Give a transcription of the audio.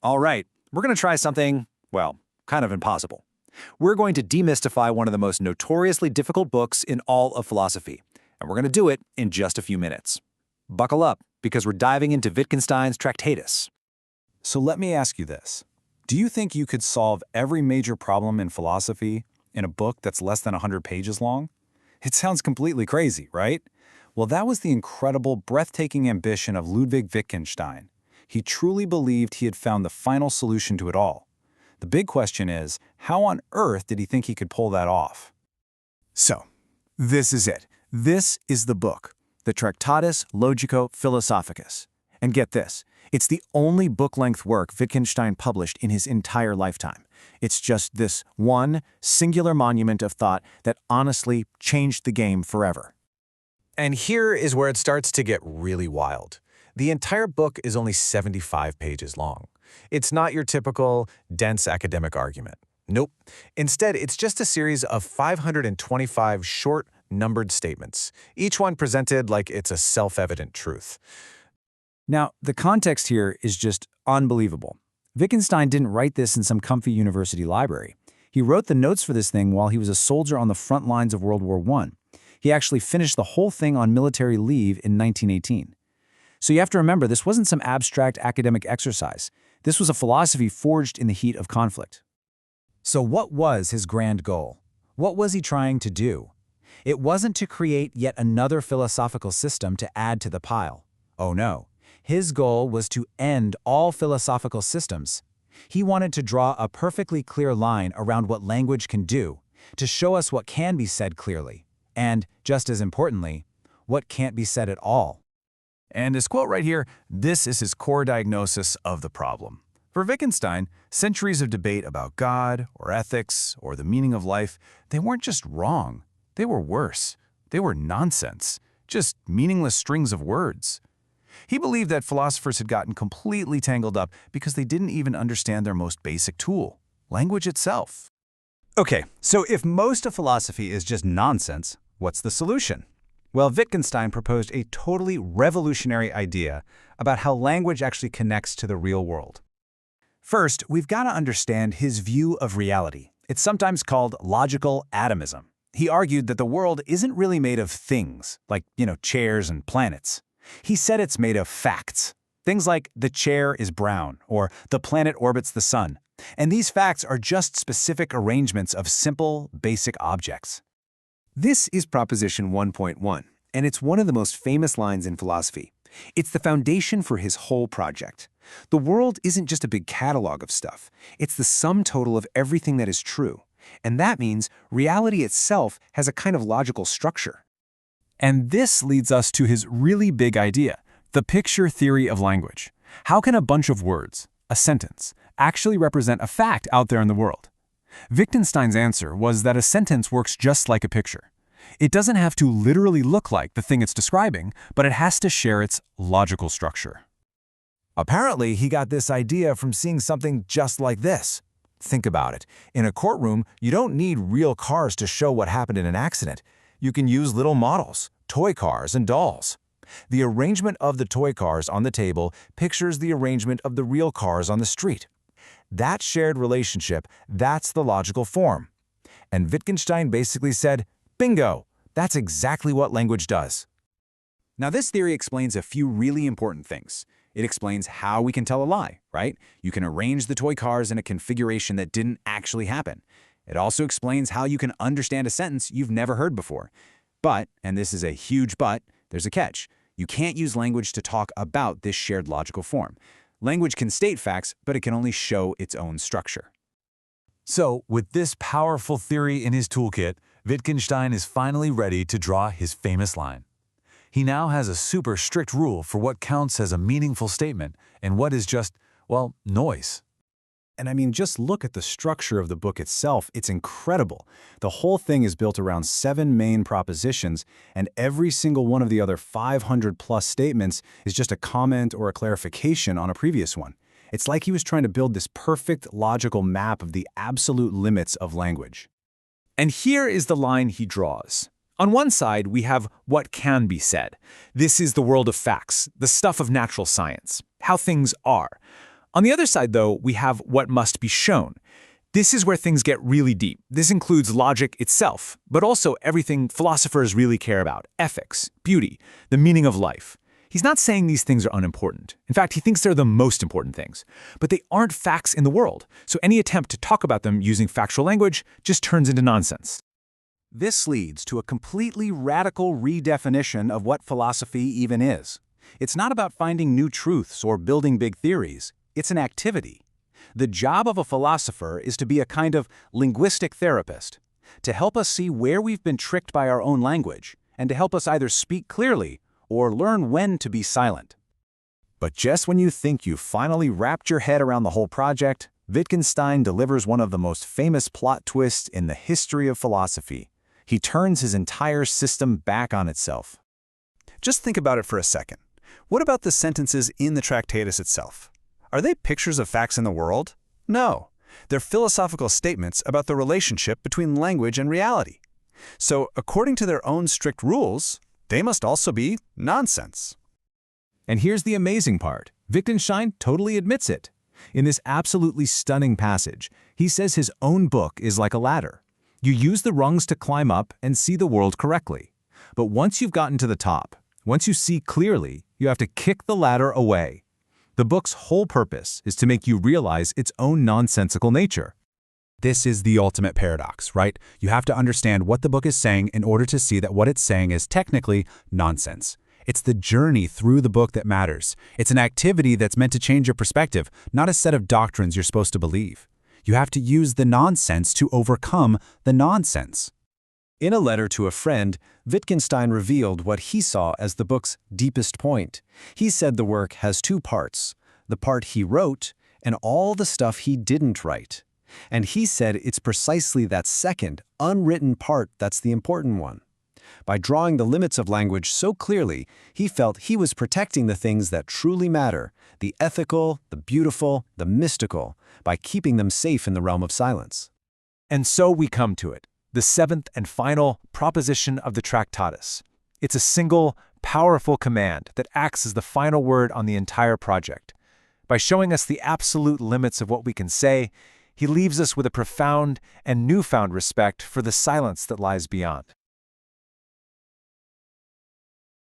All right, we're going to try something, well, kind of impossible. We're going to demystify one of the most notoriously difficult books in all of philosophy, and we're going to do it in just a few minutes. Buckle up, because we're diving into Wittgenstein's Tractatus. So let me ask you this. Do you think you could solve every major problem in philosophy in a book that's less than 100 pages long? It sounds completely crazy, right? Well, that was the incredible, breathtaking ambition of Ludwig Wittgenstein. He truly believed he had found the final solution to it all. The big question is, how on earth did he think he could pull that off? So, this is it. This is the book, the Tractatus Logico-Philosophicus. And get this, it's the only book-length work Wittgenstein published in his entire lifetime. It's just this one singular monument of thought that honestly changed the game forever. And here is where it starts to get really wild. The entire book is only 75 pages long. It's not your typical dense academic argument. Nope. Instead, it's just a series of 525 short, numbered statements, each one presented like it's a self-evident truth. Now, the context here is just unbelievable. Wittgenstein didn't write this in some comfy university library. He wrote the notes for this thing while he was a soldier on the front lines of World War I. He actually finished the whole thing on military leave in 1918. So you have to remember, this wasn't some abstract academic exercise. This was a philosophy forged in the heat of conflict. So what was his grand goal? What was he trying to do? It wasn't to create yet another philosophical system to add to the pile. Oh no. His goal was to end all philosophical systems. He wanted to draw a perfectly clear line around what language can do, to show us what can be said clearly, and, just as importantly, what can't be said at all. And his quote right here, this is his core diagnosis of the problem. For Wittgenstein, centuries of debate about God or ethics or the meaning of life, they weren't just wrong. They were worse. They were nonsense, just meaningless strings of words. He believed that philosophers had gotten completely tangled up because they didn't even understand their most basic tool, language itself. Okay, so if most of philosophy is just nonsense, what's the solution? Well, Wittgenstein proposed a totally revolutionary idea about how language actually connects to the real world. First, we've got to understand his view of reality. It's sometimes called logical atomism. He argued that the world isn't really made of things, like, chairs and planets. He said it's made of facts. Things like the chair is brown, or the planet orbits the sun. And these facts are just specific arrangements of simple, basic objects. This is Proposition 1.1, and it's one of the most famous lines in philosophy. It's the foundation for his whole project. The world isn't just a big catalog of stuff. It's the sum total of everything that is true. And that means reality itself has a kind of logical structure. And this leads us to his really big idea, the picture theory of language. How can a bunch of words, a sentence, actually represent a fact out there in the world? Wittgenstein's answer was that a sentence works just like a picture. It doesn't have to literally look like the thing it's describing, but it has to share its logical structure. Apparently, he got this idea from seeing something just like this. Think about it. In a courtroom, you don't need real cars to show what happened in an accident. You can use little models, toy cars, and dolls. The arrangement of the toy cars on the table pictures the arrangement of the real cars on the street. That shared relationship, that's the logical form. And Wittgenstein basically said, bingo, that's exactly what language does. Now, this theory explains a few really important things. It explains how we can tell a lie, right? You can arrange the toy cars in a configuration that didn't actually happen. It also explains how you can understand a sentence you've never heard before. But, and this is a huge but, there's a catch. You can't use language to talk about this shared logical form. Language can state facts, but it can only show its own structure. So, with this powerful theory in his toolkit, Wittgenstein is finally ready to draw his famous line. He now has a super strict rule for what counts as a meaningful statement and what is just, well, noise. And I mean, just look at the structure of the book itself. It's incredible. The whole thing is built around 7 main propositions, and every single one of the other 500+ statements is just a comment or a clarification on a previous one. It's like he was trying to build this perfect logical map of the absolute limits of language. And here is the line he draws. On one side, we have what can be said. This is the world of facts, the stuff of natural science, how things are. On the other side, though, we have what must be shown. This is where things get really deep. This includes logic itself, but also everything philosophers really care about: ethics, beauty, the meaning of life. He's not saying these things are unimportant. In fact, he thinks they're the most important things. But they aren't facts in the world, so any attempt to talk about them using factual language just turns into nonsense. This leads to a completely radical redefinition of what philosophy even is. It's not about finding new truths or building big theories. It's an activity. The job of a philosopher is to be a kind of linguistic therapist, to help us see where we've been tricked by our own language, and to help us either speak clearly or learn when to be silent. But just when you think you've finally wrapped your head around the whole project, Wittgenstein delivers one of the most famous plot twists in the history of philosophy. He turns his entire system back on itself. Just think about it for a second. What about the sentences in the Tractatus itself? Are they pictures of facts in the world? No. They're philosophical statements about the relationship between language and reality. So, according to their own strict rules, they must also be nonsense. And here's the amazing part. Wittgenstein totally admits it. In this absolutely stunning passage, he says his own book is like a ladder. You use the rungs to climb up and see the world correctly. But once you've gotten to the top, once you see clearly, you have to kick the ladder away. The book's whole purpose is to make you realize its own nonsensical nature. This is the ultimate paradox, right? You have to understand what the book is saying in order to see that what it's saying is technically nonsense. It's the journey through the book that matters. It's an activity that's meant to change your perspective, not a set of doctrines you're supposed to believe. You have to use the nonsense to overcome the nonsense. In a letter to a friend, Wittgenstein revealed what he saw as the book's deepest point. He said the work has two parts: the part he wrote and all the stuff he didn't write. And he said it's precisely that second, unwritten part that's the important one. By drawing the limits of language so clearly, he felt he was protecting the things that truly matter, the ethical, the beautiful, the mystical, by keeping them safe in the realm of silence. And so we come to it, the seventh and final proposition of the Tractatus. It's a single, powerful command that acts as the final word on the entire project. By showing us the absolute limits of what we can say, he leaves us with a profound and newfound respect for the silence that lies beyond.